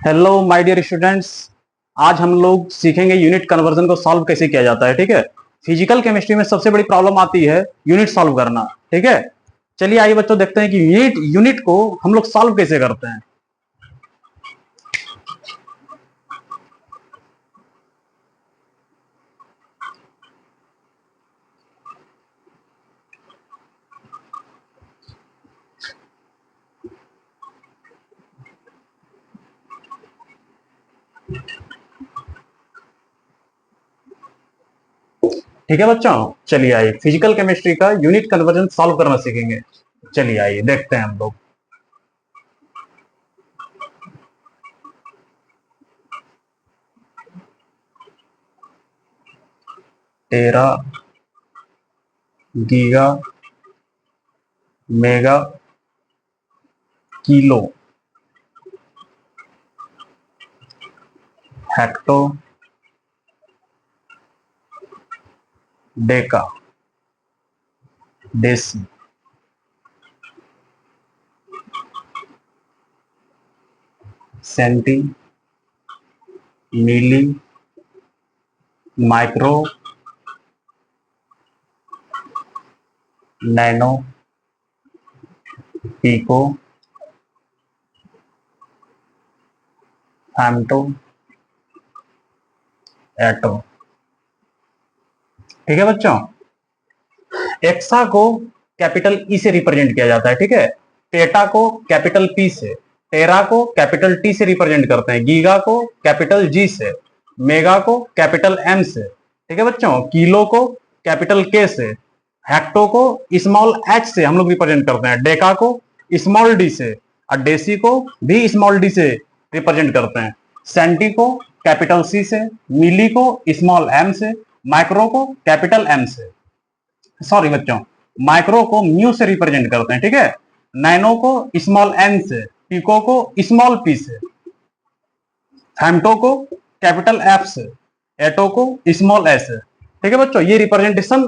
Hello my dear students. आज हम लोग सीखेंगे यूनिट कन्वर्जन को सॉल्व कैसे किया जाता है। ठीक है, फिजिकल केमिस्ट्री में सबसे बड़ी प्रॉब्लम आती है यूनिट सॉल्व करना। ठीक है, चलिए आइए बच्चों देखते हैं कि यूनिट यूनिट को हम लोग सॉल्व कैसे करते हैं। ठीक है बच्चों, चलिए आइए फिजिकल केमिस्ट्री का यूनिट कन्वर्जन सॉल्व करना सीखेंगे। चलिए आइए देखते हैं हम लोग। Tera, giga, mega, kilo, hecto, deca, deci, centi, milli, micro, nano, pico, femto, atto. ठीक है बच्चों, एक्सा को कैपिटल ई से रिप्रेजेंट किया जाता है। ठीक है, टेटा को कैपिटल पी से, टेरा को कैपिटल टी से रिप्रेजेंट करते हैं, गीगा को कैपिटल जी से, मेगा को कैपिटल एम से। ठीक है बच्चों, किलो को कैपिटल के से, हेक्टो को स्मॉल एच से हम लोग रिप्रेजेंट करते हैं, डेका को स्मॉल डी से, और डेसी को भी स्मॉल डी से रिप्रेजेंट करते हैं, सेंटी को कैपिटल सी से, मिली को स्मॉल एम से, माइक्रो को कैपिटल एम से। सॉरी बच्चों, माइक्रो को म्यू से रिप्रेजेंट करते हैं। ठीक है, नैनो को स्मॉल एन से, पिको को स्मॉल पी से, फेम्टो को कैपिटल एफ से, एटो को स्मॉल एस से। ठीक है बच्चों, ये रिप्रेजेंटेशन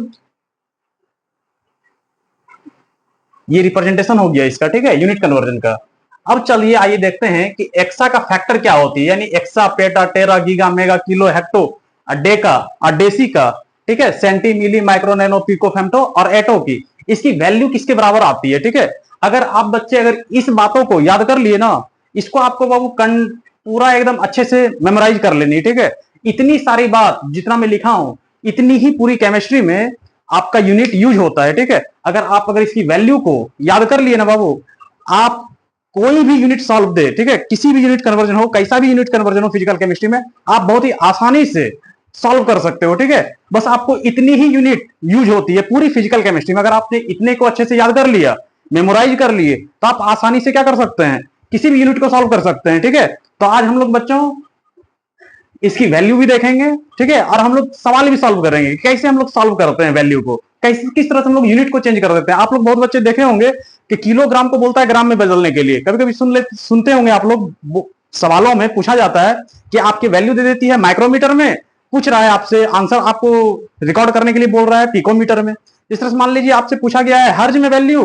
हो गया इसका। ठीक है, यूनिट कन्वर्जन का। अब चलिए आइए देखते हैं कि एक्सा का फैक्टर क्या होती है, यानी exa, peta, tera, giga, mega, kilo, hecto, deca और डेसी का। ठीक है, centi, milli, micro, nano, pico, femto और एटो की इसकी वैल्यू किसके बराबर आती है। ठीक है, अगर आप बच्चे अगर इस बातों को याद कर लिए ना, इसको आपको बाबू पूरा एकदम अच्छे से मेमोराइज कर लेनी। ठीक है, इतनी सारी बात जितना मैं लिखा हूं इतनी ही पूरी केमिस्ट्री में आपका यूनिट यूज होता है। ठीक है, अगर इसकी वैल्यू को याद कर लिए ना बाबू, आप कोई भी यूनिट सॉल्व दे, ठीक है, किसी भी यूनिट कन्वर्जन हो, कैसा भी यूनिट कन्वर्जन हो फिजिकल केमिस्ट्री में, आप बहुत ही आसानी से सॉल्व कर सकते हो। ठीक है, बस आपको इतनी ही यूनिट यूज होती है पूरी फिजिकल केमिस्ट्री में। अगर आपने इतने को अच्छे से याद कर लिया, मेमोराइज कर लिए, तो आप आसानी से क्या कर सकते हैं, किसी भी यूनिट को सॉल्व कर सकते हैं। ठीक है, तो आज हम लोग बच्चों इसकी वैल्यू भी देखेंगे। ठीक है, और हम लोग सवाल भी सॉल्व करेंगे, कैसे हम लोग सॉल्व करते हैं वैल्यू को, कैसे किस तरह से हम लोग यूनिट को चेंज कर देते हैं। आप लोग बहुत बच्चे देखे होंगे कि किलोग्राम को बोलता है ग्राम में बदलने के लिए। कभी कभी सुनते होंगे आप लोग, सवालों में पूछा जाता है कि आपकी वैल्यू दे देती है माइक्रोमीटर में, पूछ रहा है आपसे, आंसर आपको रिकॉर्ड करने के लिए बोल रहा है पिकोमीटर में। इस तरह से मान लीजिए आपसे पूछा गया है हर्ज में वैल्यू,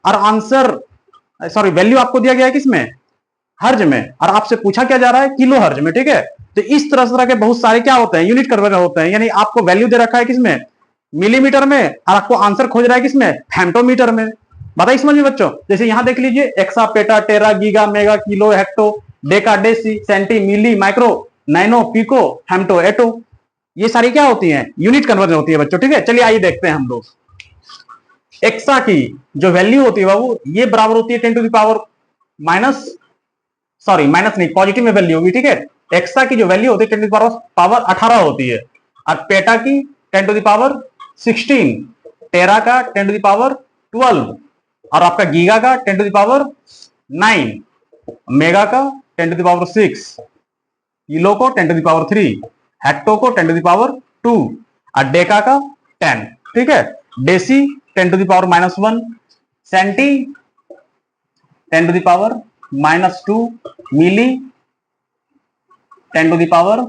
और आंसर सॉरी वैल्यू आपको दिया गया है किसमें, हर्ज में, और आपसे पूछा क्या जा रहा है, किलो हर्ज में। ठीक है, तो इस तरह के बहुत सारे क्या होते हैं, यूनिट कन्वर्जन होते हैं। यानी आपको वैल्यू दे रखा है किसमें, मिलीमीटर में, और आपको आंसर खोज रहा है किसमें, फेम्टोमीटर में। बताइए समझ में बच्चों, जैसे यहां देख लीजिए, exa, peta, tera, giga, mega, kilo, hecto, deca, deci, centi, milli, micro, nano, pico, femto, atto, ये सारी क्या होती हैं, यूनिट कन्वर्जन होती है बच्चों। ठीक है, चलिए आइए देखते हैं हम लोग। एक्सा की जो वैल्यू होती है बाबू, ये बराबर होती है 10 to the power minus, sorry minus नहीं, पॉजिटिव में वैल्यू होगी। ठीक है, एक्सा की जो वैल्यू होती है 10 टू द पावर 18 होती है, और पेटा की 10 टू द पावर 16, टेरा का 10 टू द पावर 12, और आपका गीगा का 10 टू द पावर 9, मेगा का 10 टू द पावर 6, किलो को 10 टू द पावर 3, हेक्टो को 10 टू द पावर 2, और डेका का 10। ठीक है, deci 10 to the power -1, centi 10 to the power -2, milli 10 to the power,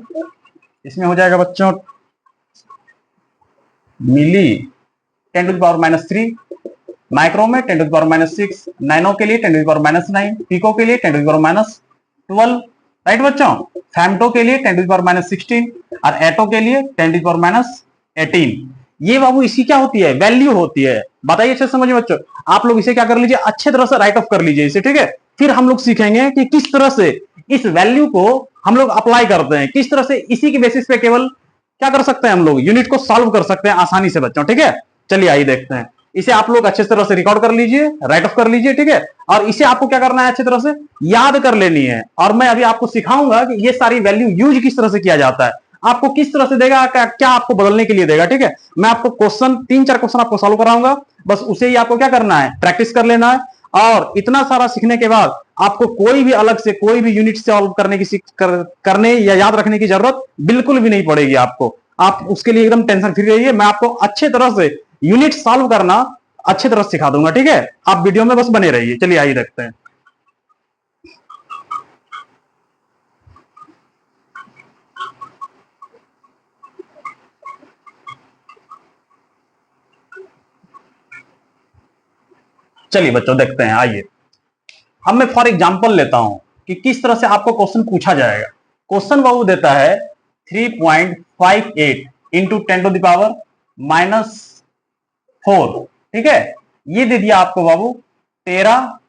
इसमें हो जाएगा बच्चों milli 10 to the power -3, micro में 10 टू द पावर -6, नैनो के लिए 10 टू द पावर -9, पिको के लिए 10 टू द पावर -12, राइट बच्चों। फेमटो के लिए 10⁻16 और एटो के लिए 10⁻18। ये बाबू इसी क्या होती है, वैल्यू होती है। बताइए अच्छे समझिए बच्चों। आप लोग इसे क्या कर लीजिए, अच्छे तरह से राइट ऑफ कर लीजिए इसे, ठीक है। फिर हम लोग सीखेंगे कि किस तरह से इस वैल्यू को हम लोग अप्लाई करते हैं, किस तरह से इसी के बेसिस पे केवल क्या कर सकते हैं, हम लोग यूनिट को सॉल्व कर सकते हैं आसानी से बच्चों, ठीक है। चलिए आइए देखते हैं। इसे आप लोग अच्छे तरह से रिकॉर्ड कर लीजिए, राइट ऑफ कर लीजिए, ठीक है। और इसे आपको क्या करना है, अच्छी तरह से याद कर लेनी है। और मैं अभी आपको सिखाऊंगा कि ये सारी वैल्यू यूज किस तरह से किया जाता है, आपको किस तरह से देगा, क्या आपको बदलने के लिए देगा, ठीक है। मैं आपको क्वेश्चन 3-4 क्वेश्चन आपको सॉल्व कराऊंगा, बस उसे ही आपको क्या करना है, प्रैक्टिस कर लेना है। और इतना सारा सीखने के बाद आपको कोई भी अलग से कोई भी यूनिट सॉल्व करने की करने या याद रखने की जरूरत बिल्कुल भी नहीं पड़ेगी आपको। आप उसके लिए एकदम टेंशन फ्री रहिए। मैं आपको अच्छे तरह से यूनिट सॉल्व करना अच्छी तरह सिखा दूंगा, ठीक है। आप वीडियो में बस बने रहिए। चलिए आइए देखते हैं। चलिए बच्चों देखते हैं, आइए। अब मैं फॉर एग्जांपल लेता हूं कि किस तरह से आपको क्वेश्चन पूछा जाएगा। क्वेश्चन बाबू देता है 3.58 इंटू 10⁻⁻4, ठीक है। ये दे दिया आपको बाबू 13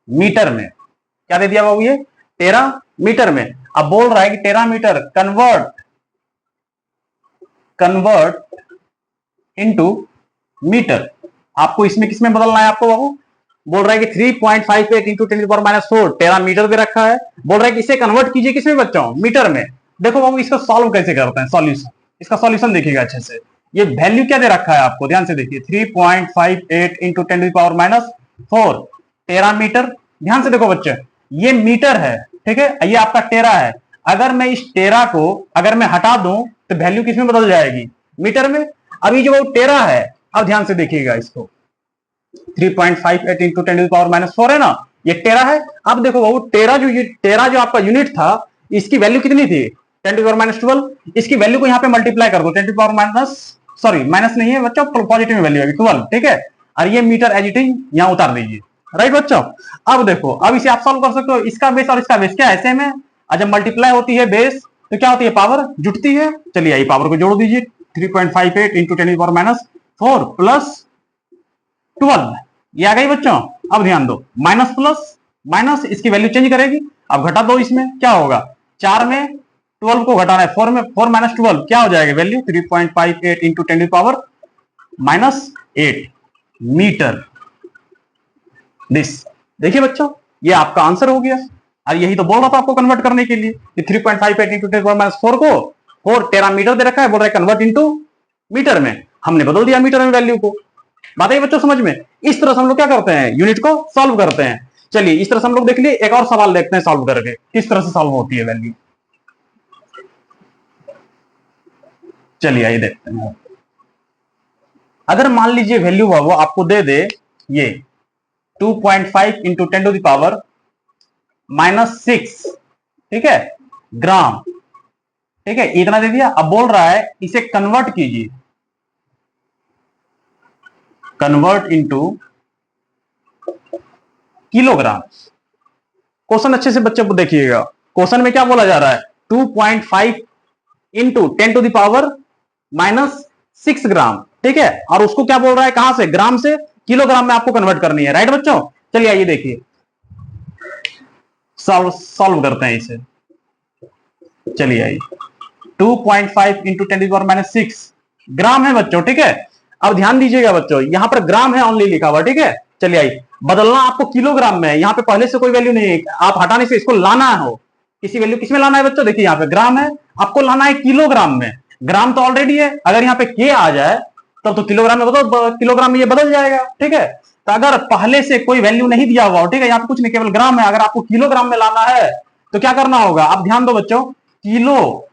मीटर में। क्या दे दिया बाबू, ये 13 मीटर में। अब बोल रहा है कि 13 मीटर कन्वर्ट इनटू मीटर। आपको इसमें किसमें बदलना है आपको बाबू, बोल रहा है कि 3.58 इंटू 10⁻⁴ 13 मीटर दे रखा है। बोल रहा है कि इसे कन्वर्ट कीजिए किसमें बच्चों, मीटर में। देखो बाबू इसको सॉल्व कैसे करते हैं, सॉल्यूशन, इसका सॉल्यूशन देखिएगा अच्छे से। ये वैल्यू क्या दे रखा है आपको, ध्यान से देखिए। 3.58 इंटू 10⁻⁴ 13 मीटर। ध्यान से देखो बच्चे, ये मीटर है, ठीक है, ये आपका टेरा है। अगर मैं इस टेरा को अगर मैं हटा दूं तो वैल्यू किसमें बदल जाएगी, मीटर में। अभी जो वो टेरा है, अब ध्यान से देखिएगा इसको, 3.58 इंटू 10⁻⁴ है ना, ये टेरा है। अब देखो वो टेरा जो आपका यूनिट था, इसकी वैल्यू कितनी थी, 10⁻12। इसकी वैल्यू को यहाँ पे मल्टीप्लाई कर दो 10⁻, सॉरी माइनस नहीं है बच्चों, पॉजिटिव वैल्यू है 12, ठीक है। और ये मीटर एज इट इज यहाँ उतार दीजिए, राइट बच्चों। अब देखो, अब इसे आप सॉल्व कर सकते हो। इसका बेस और इसका बेस क्या है, सेम है। और जब मल्टीप्लाई होती है बेस तो क्या होती है, पावर जुटती है। चलिए आई पावर को जोड़ दीजिए, 3.58 इंटू 10⁻⁴ प्लस 12, ये आ गई बच्चों। अब ध्यान दो, माइनस प्लस माइनस इसकी वैल्यू चेंज करेगी। अब घटा दो, इसमें क्या होगा, 4 में 12 को घटाना है, 4 में 4 माइनस 12 क्या हो जाएगा वैल्यू, 3.58 इंटू 10⁻⁻8 मीटर दिस। देखिए बच्चों, ये आपका आंसर हो गया। और यही तो बोल रहा था आपको कन्वर्ट करने के लिए, 3.58 इंटू 10⁻⁴ को 4 टेरा मीटर दे रखा है, बोल रहा है कन्वर्ट इंटू मीटर में। हमने बदल दिया मीटर में वैल्यू को। बात है बच्चों समझ में। इस तरह से हम लोग क्या करते हैं, यूनिट को सॉल्व करते हैं। चलिए इस तरह से हम लोग देख लिए। एक और सवाल देखते हैं सॉल्व करके किस तरह से सॉल्व होती है वैल्यू। चलिए आइए देखते हैं। अगर मान लीजिए वैल्यू वो आपको दे दे ये 2.5 इंटू 10⁻⁻6, ठीक है, ग्राम, ठीक है, इतना दे दिया। अब बोल रहा है इसे कन्वर्ट कीजिए, कन्वर्ट इंटू किलोग्राम। क्वेश्चन अच्छे से बच्चे को देखिएगा। क्वेश्चन में क्या बोला जा रहा है, 2.5 इंटू 10⁻⁻6 ग्राम, ठीक है। और उसको क्या बोल रहा है, कहां से, ग्राम से किलोग्राम में आपको कन्वर्ट करनी है, राइट बच्चों। चलिए आइए देखिए, सॉल्व करते हैं इसे। चलिए आइए, 2.5 इंटू 10⁻⁻6 ग्राम है बच्चों, ठीक है। अब ध्यान दीजिएगा बच्चों, यहां पर ग्राम है ऑनली लिखा हुआ, ठीक है। चलिए आइए, बदलना आपको किलोग्राम में है। यहाँ पे पहले से कोई वैल्यू नहीं है, आप हटाने से इसको लाना हो, किसी वैल्यू किसमें लाना है बच्चों, देखिए यहाँ पे ग्राम है, आपको लाना है किलोग्राम में। ग्राम तो ऑलरेडी है, अगर यहाँ पे के आ जाए तब तो किलोग्राम में बदल, किलोग्राम में ये बदल जाएगा, ठीक है। तो अगर पहले से कोई वैल्यू नहीं दिया हुआ हो, ठीक है, यहाँ पे कुछ नहीं, केवल ग्राम है, अगर आपको किलोग्राम में लाना है तो क्या करना होगा। आप ध्यान दो बच्चों, किलो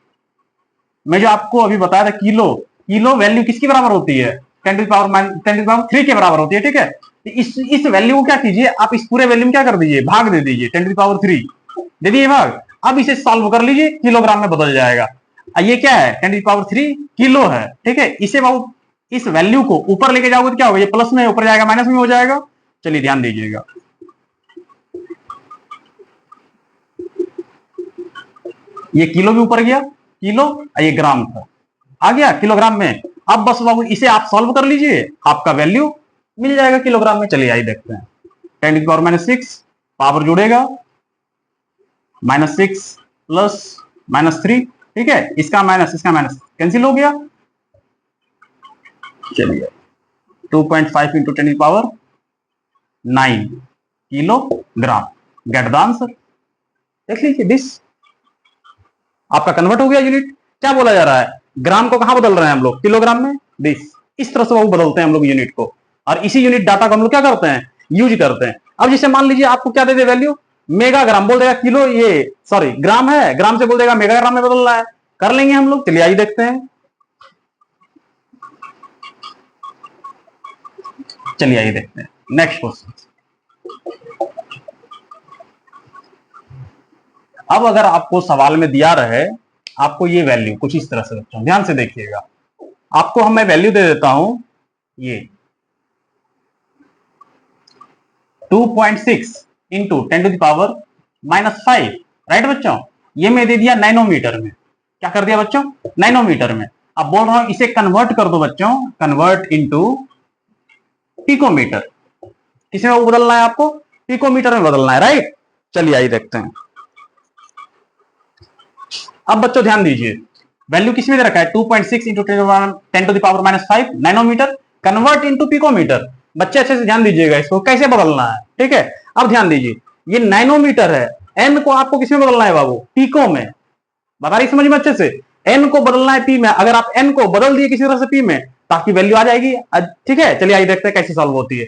मैं जो आपको अभी बताया था, किलो किलो वैल्यू किसकी बराबर होती है, 10⁻3 के बराबर होती है, ठीक है। इस वैल्यू को क्या कीजिए, आप इस पूरे वैल्यू में क्या कर दीजिए, भाग दे दीजिए, 10⁻3 दे दिए भाग। अब इसे सॉल्व कर लीजिए, किलोग्राम में बदल जाएगा। ये क्या है, 10⁻3 किलो है, ठीक है। इसे बाबू इस वैल्यू को ऊपर लेके जाओगे तो क्या होगा, ये प्लस में ऊपर जाएगा, माइनस में हो जाएगा। चलिए ध्यान दीजिएगा, ये किलो भी ऊपर गया, किलो, ये ग्राम था, आ गया किलोग्राम में। अब बस बाबू इसे आप सॉल्व कर लीजिए, आपका वैल्यू मिल जाएगा किलोग्राम में। चलिए आइए देखते हैं। 10⁻⁻6 पावर जुड़ेगा, -6 प्लस -3, ठीक है, इसका माइनस कैंसिल हो गया। चलिए 2.5 into 10⁻9 kilogram, gate the answer. देख लीजिए दिस आपका कन्वर्ट हो गया यूनिट। क्या बोला जा रहा है, ग्राम को कहां बदल रहे हैं हम लोग, किलोग्राम में। दिस इस तरह से वो बदलते हैं हम लोग यूनिट को, और इसी यूनिट डाटा को हम लोग क्या करते हैं, यूज करते हैं। अब जैसे मान लीजिए आपको क्या दे दे वैल्यू, मेगाग्राम, बोल देगा किलो, ये सॉरी ग्राम है, ग्राम से बोल देगा मेगाग्राम में बदल रहा है, कर लेंगे हम लोग। चलिए आइए देखते हैं। चलिए आइए देखते हैं नेक्स्ट क्वेश्चन। अब अगर आपको सवाल में दिया रहे आपको ये वैल्यू कुछ इस तरह से, बच्चों ध्यान से देखिएगा, आपको हम मैं वैल्यू दे देता हूं ये 2.6 इंटू 10⁻⁻5, राइट बच्चों। ये मैं दे दिया नैनोमीटर में। क्या कर दिया बच्चों, नैनोमीटर में। अब बोल रहा हूं इसे कन्वर्ट कर दो बच्चों, कन्वर्ट इंटू पिकोमीटर। किसमें वो बदलना है आपको, पिकोमीटर में बदलना है, राइट। चलिए आइए देखते हैं। अब बच्चों ध्यान दीजिए, वैल्यू किसमें दे रखा है, 2.6 into 10⁻⁵ nanometre, convert into picometre. बच्चे अच्छे से ध्यान दीजिएगा, इसको कैसे बदलना है, ठीक है। अब ध्यान दीजिए, ये नैनोमीटर है, एन को आपको किसमें बदलना है बाबू, पीको में। बता रही समझ में अच्छे से, एन को बदलना है पी में। अगर आप एन को बदल दिए किसी तरह से पी में, ताकि वैल्यू आ जाएगी, ठीक है। चलिए आइए देखते हैं कैसे सॉल्व होती है।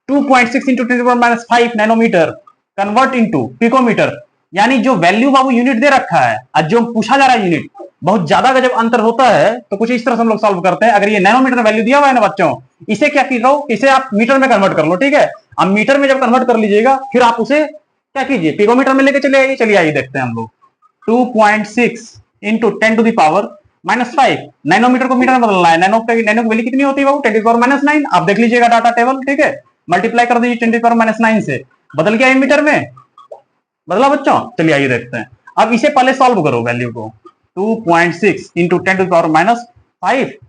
2.6 into 10⁻⁵ nanometre convert into picometre, यानी जो वैल्यू बाबू यूनिट दे रखा है और जो पूछा जा रहा है यूनिट, बहुत ज्यादा का जब अंतर होता है तो कुछ इस तरह से हम लोग सॉल्व करते हैं। अगर ये नैनोमीटर में वैल्यू दिया हुआ है ना बच्चों, इसे क्या कीजिए, इसे आप मीटर में कन्वर्ट कर लो, ठीक है। अब मीटर में जब कन्वर्ट कर लीजिएगा, फिर आप उसे क्या कीजिए, पिकोमीटर में लेके चले आइए। चलिए आइए देखते हैं हम लोग। 2.6 इंटू 10⁻⁻5, नैनोमीटर को मीटर में बदलना है। नैनो की वैल्यू कितनी होती है बाबू, 10⁻⁹। आप देख लीजिएगा डाटा टेबल, ठीक है। मल्टीप्लाई कर दीजिए 10⁻⁹ से, बदल गया मीटर में, बदला बच्चों। चलिए आइए देखते हैं। अब इसे पहले सॉल्व करो वैल्यू को, 2.6 इंटू 10⁻⁵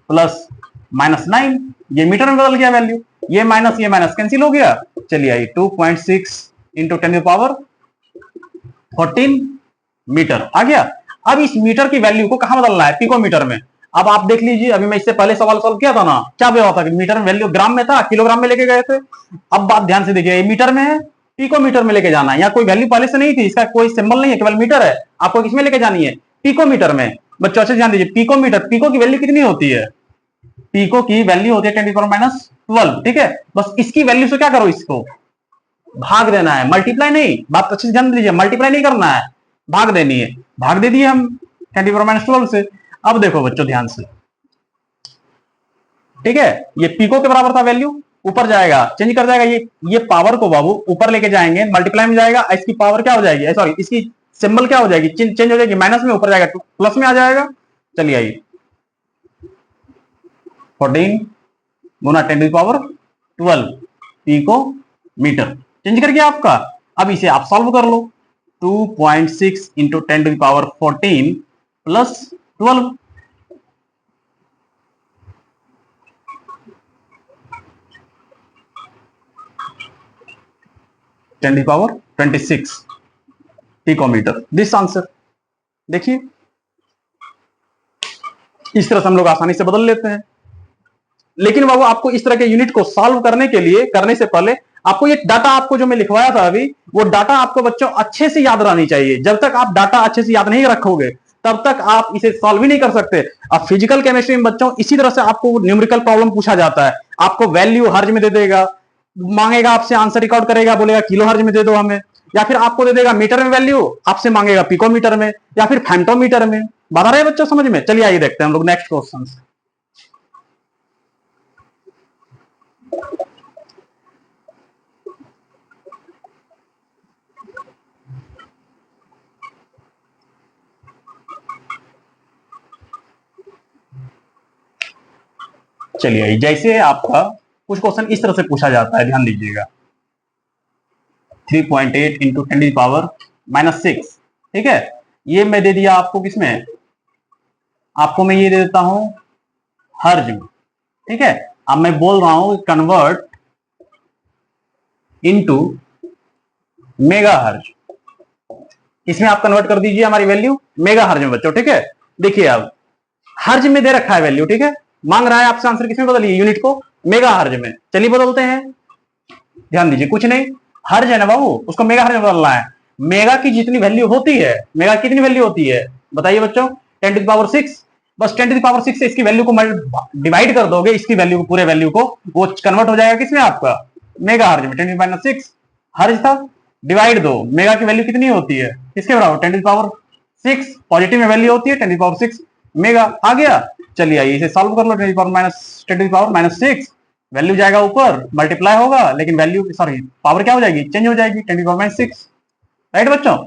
प्लस -9, ये मीटर में बदल गया वैल्यू, ये माइनस कैंसिल हो गया। चलिए आइए 2.6 इंटू 10⁻14 मीटर आ गया। अब इस मीटर की वैल्यू को कहां बदलना है, पिकोमीटर में। अब आप देख लीजिए, अभी मैं इससे पहले सवाल सॉल्व किया था ना, क्या हुआ था कि मीटर में वैल्यू ग्राम में था, किलोग्राम में लेके गए थे। अब बात ध्यान से देखिए, मीटर में है, पिकोमीटर में लेके जाना है। यहाँ कोई वैल्यू पहले से नहीं थी, इसका कोई सिंबल नहीं है, केवल मीटर है। आपको किसमें लेके जानी है, पिकोमीटर में। बच्चों अच्छे ध्यान दीजिए, पिकोमीटर, पिको की वैल्यू कितनी होती है, पिको की वैल्यू होती है 10⁻12, ठीक है। बस इसकी वैल्यू से क्या करो, इसको भाग देना है, मल्टीप्लाई नहीं। बात अच्छे से ध्यान दीजिए, मल्टीप्लाई नहीं करना है, भाग देनी है। भाग दे दिए हम 10⁻12 से। अब देखो बच्चों ध्यान से, ठीक है, ये पिको के बराबर था वैल्यू, ऊपर जाएगा, चेंज कर जाएगा, ये पावर को बाबू ऊपर लेके जाएंगे, मल्टीप्लाई में जाएगा, इसकी पावर क्या हो जाएगी, सॉरी इसकी सिंबल क्या हो जाएगी, चेंज हो जाएगी, माइनस में ऊपर जाएगा, प्लस में आ जाएगा। चलिए आइए 14 गुना 10⁻12 पिको मीटर, चेंज कर गया आपका। अब इसे आप सॉल्व कर लो, 2.6 into 10⁻14 plus 12, ten the power 26 picometre, this answer. देखिए इस तरह से हम लोग आसानी से बदल लेते हैं। लेकिन बाबू आपको इस तरह के यूनिट को सॉल्व करने के लिए, करने से पहले आपको ये डाटा, आपको जो मैं लिखवाया था अभी, वो डाटा आपको बच्चों अच्छे से याद रहनी चाहिए। जब तक आप डाटा अच्छे से याद नहीं रखोगे, तब तक आप इसे सॉल्व ही नहीं कर सकते। अब फिजिकल केमिस्ट्री में बच्चों इसी तरह से आपको न्यूमेरिकल प्रॉब्लम पूछा जाता है। आपको वैल्यू हर्ज में दे देगा, मांगेगा आपसे, आंसर रिकॉर्ड करेगा, बोलेगा किलो हर्ज में दे दो हमें, या फिर आपको दे देगा मीटर में वैल्यू, आपसे मांगेगा पिकोमीटर में या फिर फेम्टोमीटर में। बता रहे बच्चों समझ में। चलिए आइए देखते हैं हम लोग नेक्स्ट क्वेश्चन। चलिए जैसे आपका कुछ क्वेश्चन इस तरह से पूछा जाता है, ध्यान दीजिएगा, 3.8 इंटू 10⁻⁻6, ठीक है। ये मैं दे दिया आपको किसमें, आपको मैं ये दे देता हूं हर्ज में, ठीक है। अब मैं बोल रहा हूं कन्वर्ट इनटू मेगा हर्ज, इसमें आप कन्वर्ट कर दीजिए हमारी वैल्यू मेगा हर्ज में बच्चों, ठीक है। देखिए अब हर्ज में दे रखा है वैल्यू, ठीक है, मांग रहा है आपसे आंसर किसमें बदलिए, यूनिट को मेगा हर्ज में। चलिए बदलते हैं, ध्यान दीजिए, कुछ नहीं, हर्ज है ना बाबू, उसको मेगा हर्ज में बदलना है। मेगा की जितनी वैल्यू होती है, मेगा की कितनी वैल्यू होती है बताइए बच्चों, 10⁻6। बस 10⁻6 से इसकी वैल्यू को डिवाइड कर दोगे, इसकी वैल्यू को, पूरे वैल्यू को, वो कन्वर्ट हो जाएगा किसमें आपका, मेगा हर्ज में। 10⁻6 हर्ज था, डिवाइड दो, मेगा की वैल्यू कितनी होती है, किसके बराबर, 10⁻6, पॉजिटिव में वैल्यू होती है 10⁻6 मेगा। आ गया, चलिए आइए इसे सॉल्व कर लो। 10⁻6 वैल्यू जाएगा ऊपर, मल्टीप्लाई होगा, लेकिन वैल्यू सॉरी पावर क्या हो जाएगी, चेंज हो जाएगी 10⁻6। राइट बच्चों,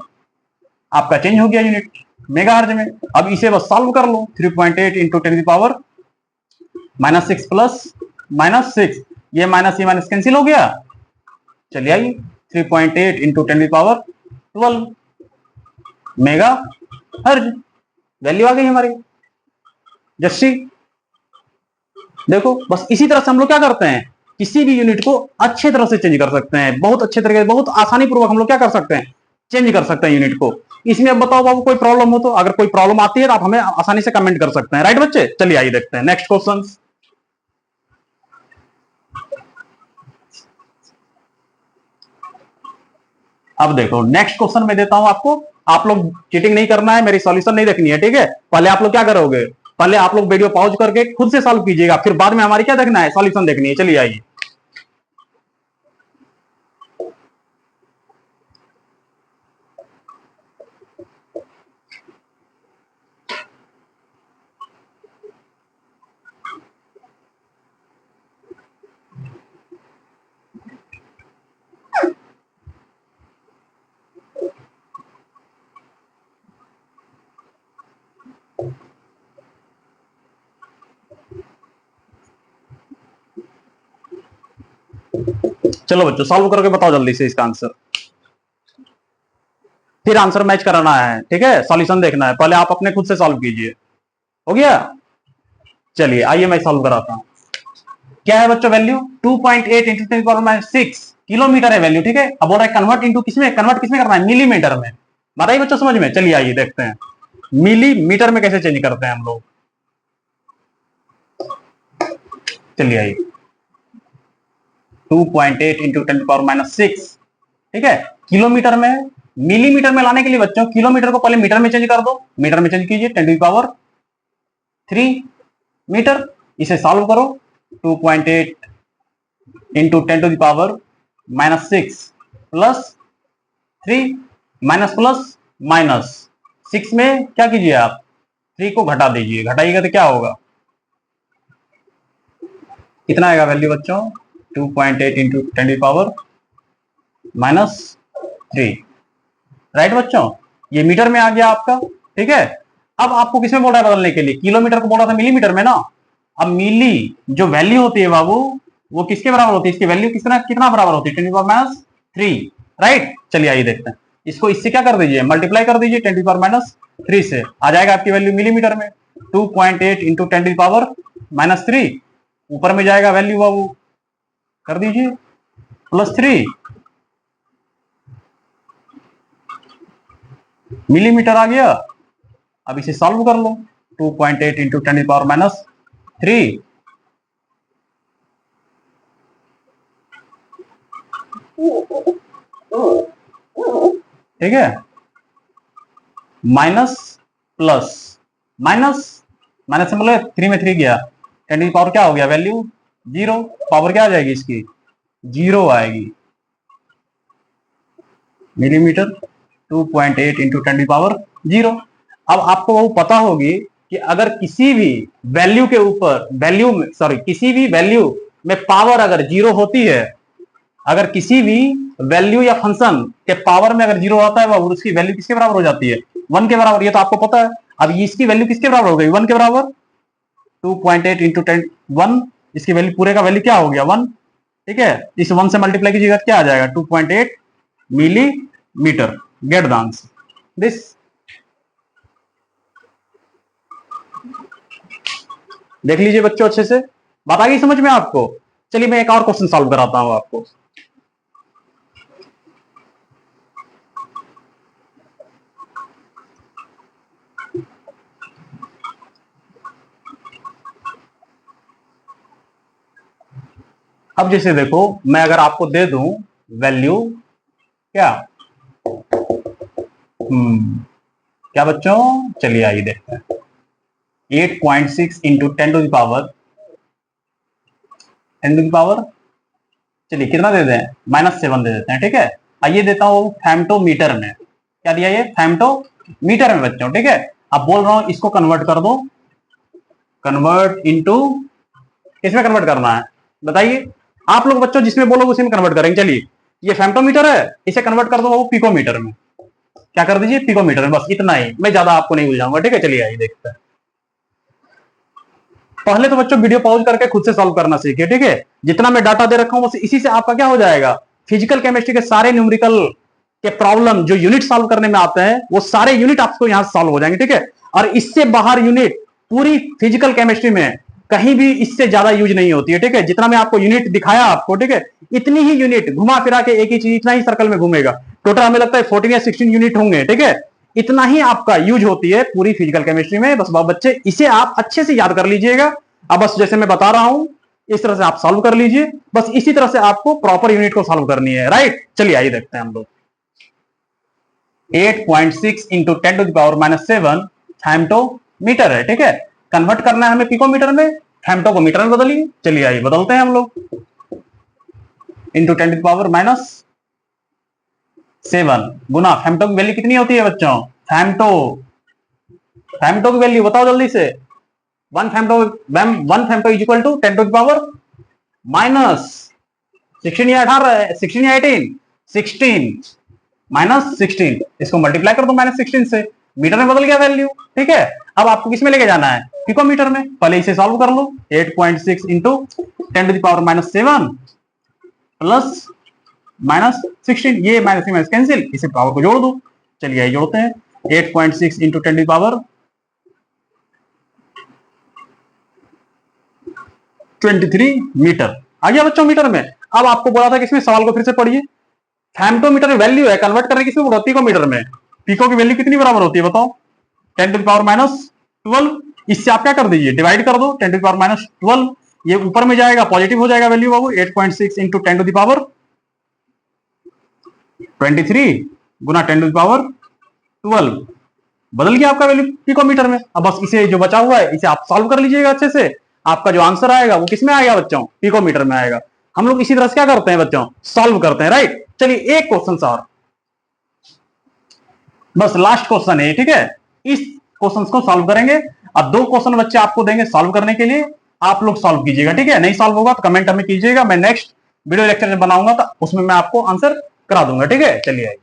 आपका चेंज हो गया यूनिट मेगा हर्ज में। अब इसे बस सॉल्व कर लो, 3.8 इंटू 10⁻6 प्लस -6, ये माइनस कैंसिल हो गया। चलिए आइए 3.8 इंटू 10⁻12 मेगा हर्ज, वैल्यू आ गई हमारी। जस्सी देखो, बस इसी तरह से हम लोग क्या करते हैं, किसी भी यूनिट को अच्छे तरह से चेंज कर सकते हैं, बहुत अच्छे तरीके, बहुत आसानी पूर्वक हम लोग क्या कर सकते हैं, चेंज कर सकते हैं यूनिट को। इसमें अब बताओ बाबू कोई प्रॉब्लम हो तो, अगर कोई प्रॉब्लम आती है तो आप हमें आसानी से कमेंट कर सकते हैं। राइट बच्चे, चलिए आइए देखते हैं नेक्स्ट क्वेश्चन। अब देखो नेक्स्ट क्वेश्चन में देता हूं आपको, आप लोग चीटिंग नहीं करना है, मेरी सॉल्यूशन नहीं देखनी है, ठीक है। पहले आप लोग क्या करोगे, पहले आप लोग वीडियो पॉज करके खुद से सॉल्व कीजिएगा, फिर बाद में हमारी क्या देखना है, सॉल्यूशन देखनी है। चलिए आइए, चलो बच्चों सॉल्व करके बताओ जल्दी से इसका आंसर, फिर आंसर मैच कराना है, ठीक है, सॉल्यूशन देखना है, पहले आप अपने खुद से सॉल्व कीजिए। हो गया, चलिए आइए मैं सॉल्व कराता हूं। क्या है बच्चों वैल्यू, 2.8 इंटू 10⁻6 किलोमीटर है वैल्यू, ठीक है। अब बोल रहा है कन्वर्ट इंटू किसमें, कन्वर्ट किसमें करना है, मिलीमीटर में। बताइए बच्चों समझ में। चलिए आइए देखते हैं मिलीमीटर में कैसे चेंज करते हैं हम लोग। चलिए आइए 2.8 इंटू 10⁻6, ठीक है, किलोमीटर में, मिलीमीटर में लाने के लिए बच्चों किलोमीटर को पहले मीटर में चेंज कर दो, मीटर में चेंज कीजिए 10⁻3 मीटर। इसे सॉल्व करो, 2.8 into 10⁻6 plus 3 minus plus minus 6 में क्या कीजिए आप, 3 को घटा दीजिए, घटाइएगा तो क्या होगा, कितना आएगा वैल्यू बच्चों, 2.8 इंटू 10⁻3। राइट बच्चों, ये मीटर में आ गया आपका, ठीक है। अब आपको किसमें बोल रहा है बदलने के लिए, किलोमीटर को बोल रहा था मिलीमीटर में ना। अब मिली जो वैल्यू होती है बाबू, वो किसके बराबर होती है, इसकी वैल्यू कितना कितना बराबर होती है, 10⁻3। राइट, चलिए आइए देखते हैं, इसको इससे क्या कर दीजिए, मल्टीप्लाई कर दीजिए 10⁻3 से, आ जाएगा आपकी वैल्यू मिलीमीटर में। 2.8 इंटू 10⁻3, ऊपर में जाएगा वैल्यू बाबू, कर दीजिए +3 मिलीमीटर आ गया। अब इसे सॉल्व कर लो, 2.8 इंटू 10⁻3, ठीक है, माइनस प्लस माइनस, माइनस से मतलब 3 में 3 गया, 10 की पावर क्या हो गया, वैल्यू 0, पावर क्या आ जाएगी इसकी, 0 आएगी, मिलीमीटर 2.8 इंटू 10⁻0। अब आपको वो पता होगी कि अगर किसी भी वैल्यू के ऊपर, वैल्यू में सॉरी किसी भी वैल्यू में पावर अगर 0 होती है, अगर किसी भी वैल्यू या फंक्शन के पावर में अगर 0 आता है वो उसकी वैल्यू किसके बराबर हो जाती है, 1 के बराबर, ये तो आपको पता है। अब इसकी वैल्यू किसके बराबर हो गई, 1 के बराबर, 2.8 इंटू 10 1, इसकी वैल्यू पूरे का वैल्यू क्या हो गया 1, ठीक है। इस 1 से मल्टीप्लाई कीजिएगा क्या आ जाएगा, 2.8 millimetre. Gate the answer this. देख लीजिए बच्चों अच्छे से, बात आ गई समझ में आपको। चलिए मैं एक और क्वेश्चन सॉल्व कराता हूं आपको। अब जैसे देखो, मैं अगर आपको दे दूं वैल्यू क्या, क्या बच्चों, चलिए आइए देखते हैं। 8.6 इंटू 10 टू द पावर, चलिए कितना दे दें, -7 दे देते हैं, ठीक है। आइए देता हूं फेम्टोमीटर में, क्या दिया ये, फेम्टोमीटर में बच्चों, ठीक है। अब बोल रहा हूं इसको कन्वर्ट कर दो, कन्वर्ट इनटू, किसमें कन्वर्ट करना है बताइए आप लोग बच्चों, जिसमें बोलोगे उसी में कन्वर्ट करेंगे। चलिए ये फेम्टोमीटर है, इसे कन्वर्ट कर दो वो पिकोमीटर में, क्या कर दीजिए, पिकोमीटर में, बस इतना ही, मैं ज्यादा आपको नहीं उलझाऊंगा, ठीक है। चलिए आइए देखते हैं। पहले तो बच्चों वीडियो पॉज करके खुद से सॉल्व करना सीखिए, ठीक है। जितना मैं डाटा दे रखा हूं बस इसी से आपका क्या हो जाएगा, फिजिकल केमिस्ट्री के सारे न्यूमेरिकल के प्रॉब्लम जो यूनिट सॉल्व करने में आते हैं वो सारे यूनिट आपको यहां सॉल्व हो जाएंगे, ठीक है। और इससे बाहर यूनिट पूरी फिजिकल केमिस्ट्री में कहीं भी इससे ज्यादा यूज नहीं होती है, ठीक है। जितना मैं आपको यूनिट दिखाया आपको, ठीक है, इतनी ही यूनिट घुमा फिरा के एक ही चीज इतना ही सर्कल में घूमेगा। टोटल हमें लगता है 14 या 16 यूनिट होंगे, ठीक है। इतना ही आपका यूज होती है पूरी फिजिकल केमिस्ट्री में। बस बच्चे इसे आप अच्छे से याद कर लीजिएगा। अब बस जैसे मैं बता रहा हूं इस तरह से आप सॉल्व कर लीजिए, बस इसी तरह से आपको प्रॉपर यूनिट को सॉल्व करनी है, राइट। चलिए आइए देखते हैं हम लोग। 8.6 इंटू 10 टू द पावर -7 फेम्टोमीटर है, ठीक है। कन्वर्ट करना है हमें पिकोमीटर में, फेम्टो को मीटर में बदलिए। चलिए आइए बदलते हैं हम लोग, इंटू 10 टू द पावर -7 गुना फेम्टो की वैल्यू कितनी होती है बच्चों, फेम्टो, फेम्टो की वैल्यू बताओ जल्दी से। One femto is equal to 10 to the power -16 या 18, 16 या 18, 16 -16, इसको मल्टीप्लाई कर दो -16 से, मीटर में बदल गया वैल्यू, ठीक है। अब आपको किसमें लेके जाना है, पिकोमीटर में। पहले इसे सॉल्व कर लो, 8.6 into 10 to the power -7 plus -16, ये माइनस कैंसिल, इसे पावर को जोड़ दो। चलिए आइए जोड़ते हैं, 8.6 into 10 to the power 23 metre आ गया बच्चों मीटर में। अब आपको बोला था कि इसमें सवाल को फिर से पढ़िए, फेम्टोमीटर में वैल्यू है, कन्वर्ट करने किसमें बोला, पिकोमीटर में। पिको की वैल्यू कितनी बराबर होती है बताओ, 10 टू द पावर -12। इससे आप क्या कर दीजिए, डिवाइड कर दो, 10 टू द पावर -12, ये ऊपर में जाएगा पॉजिटिव हो जाएगा वैल्यू बाबू। 8.6 इंटू 10 टू द पावर 23 गुना 10 टू द पावर 12, बदल गया आपका वैल्यू पिकोमीटर में। अब बस इसे जो बचा हुआ है इसे आप सॉल्व कर लीजिएगा अच्छे से, आपका जो आंसर आएगा वो किसमें आएगा बच्चों, पिकोमीटर में आएगा। हम लोग इसी तरह से क्या करते हैं बच्चों, सॉल्व करते हैं, राइट। चलिए एक क्वेश्चन और, बस लास्ट क्वेश्चन है, ठीक है। इस क्वेश्चन को सॉल्व करेंगे। अब 2 क्वेश्चन बच्चे आपको देंगे सॉल्व करने के लिए, आप लोग सॉल्व कीजिएगा, ठीक है। नहीं सॉल्व होगा तो कमेंट हमें कीजिएगा, मैं नेक्स्ट वीडियो लेक्चर बनाऊंगा तो उसमें मैं आपको आंसर करा दूंगा, ठीक है। चलिए आइए,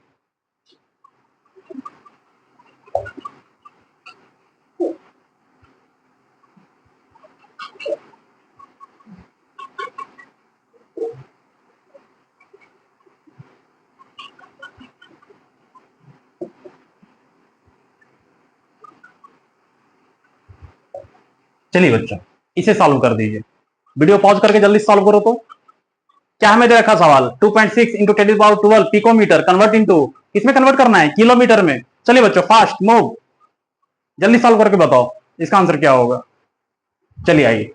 चलिए बच्चों इसे सॉल्व कर दीजिए, वीडियो पॉज करके जल्दी सॉल्व करो। तो क्या हमें दे रखा सवाल, 2.6 into 10 to the power 12 picometre convert into, किसमें कन्वर्ट करना है, किलोमीटर में। चलिए बच्चों फास्ट मूव, जल्दी सॉल्व करके बताओ इसका आंसर क्या होगा। चलिए आइए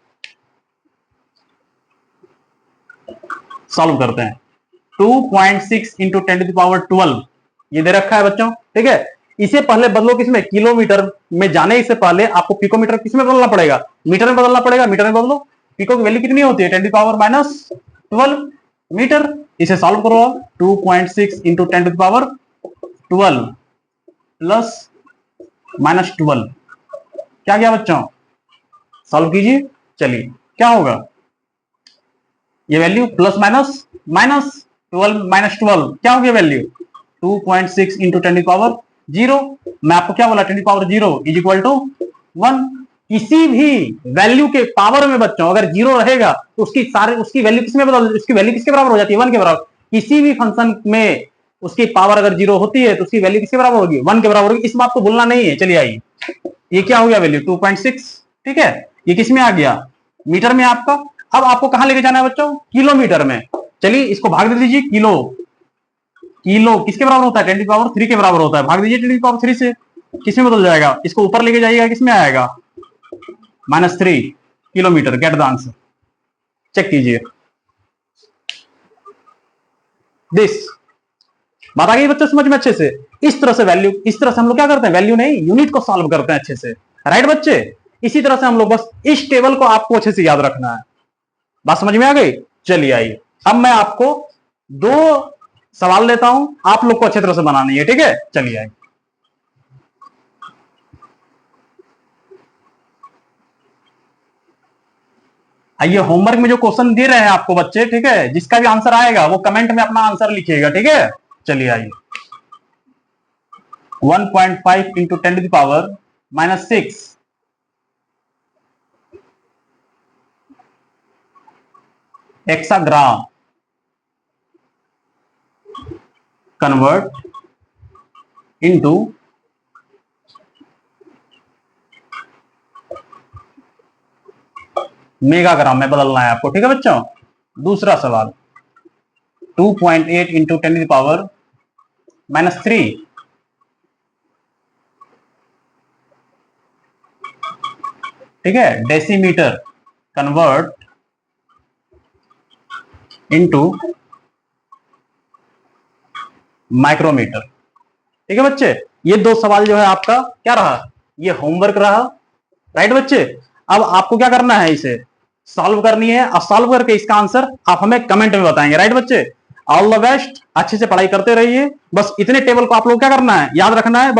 सॉल्व करते हैं। 2.6 इंटू 10 टू द पावर 12 ये दे रखा है बच्चों, ठीक है। इसे पहले बदलो किसमें, किलोमीटर में जाने से पहले आपको पिकोमीटर किसमें बदलना पड़ेगा, मीटर में बदलना पड़ेगा। मीटर में बदलो, पिको की वैल्यू कितनी होती है, 10 टू द पावर -12 मीटर। इसे सॉल्व करो, 2.6 into 10 to the power 12 plus -12, क्या गया बच्चों, सॉल्व कीजिए। चलिए क्या होगा, ये वैल्यू प्लस -12 क्या हो गया वैल्यू, 2.6 इंटू 10 पावर 0। मैं आपको क्या बोला, 10 पावर 0 इज इक्वल टू 1। किसी भी वैल्यू के पावर में बच्चों अगर 0 रहेगा तो उसकी वैल्यू किसमें बदल, उसकी वैल्यू किसके बराबर हो जाती है, 1 के बराबर। किसी भी फंक्शन में उसकी पावर अगर 0 होती है तो उसकी वैल्यू किसके बराबर होगी, 1 के बराबर होगी। इस बात को भूलना नहीं है। चलिए आइए, ये क्या हो गया वैल्यू 2.6 ठीक है, ये किस में आ गया, मीटर में आपका। अब आपको कहां लेके जाना है बच्चों, किलोमीटर में। चलिए इसको भाग दे दीजिए, किलो, किलो किसके बराबर होता है, 10⁻³ के बराबर होता है, भाग दीजिए 10⁻³ से, किसमें बदल जाएगा, इसको ऊपर लेके जाइएगा, किसमें आएगा, -3 kilometre. Get the answer, check कीजिए दिस। बात आ गई बच्चों समझ में अच्छे से। इस तरह से वैल्यू, इस तरह से हम लोग क्या करते हैं, वैल्यू नहीं यूनिट को सॉल्व करते हैं अच्छे से, राइट बच्चे। इसी तरह से हम लोग, बस इस टेबल को आपको अच्छे से याद रखना है। बात समझ में आ गई। चलिए आइए, अब मैं आपको 2 सवाल लेता हूं, आप लोग को अच्छी तरह से बनानी है, ठीक है। चलिए आइए, आइए होमवर्क में जो क्वेश्चन दे रहे हैं आपको बच्चे, ठीक है, जिसका भी आंसर आएगा वो कमेंट में अपना आंसर लिखिएगा, ठीक है। चलिए आइए, 1.5 into 10⁻⁻6 hexagram convert into megagram में बदलना है आपको, ठीक है बच्चों। दूसरा सवाल, 2.8 इंटू 10⁻³ ठीक है, डेसीमीटर कन्वर्ट इंटू माइक्रोमीटर, ठीक है बच्चे। ये 2 सवाल जो है आपका क्या रहा, ये होमवर्क रहा, राइट बच्चे। अब आपको क्या करना है, इसे सॉल्व करनी है, और सॉल्व करके इसका आंसर आप हमें कमेंट में बताएंगे, राइट बच्चे। ऑल द बेस्ट, अच्छे से पढ़ाई करते रहिए। बस इतने टेबल को आप लोग क्या करना है, याद रखना है।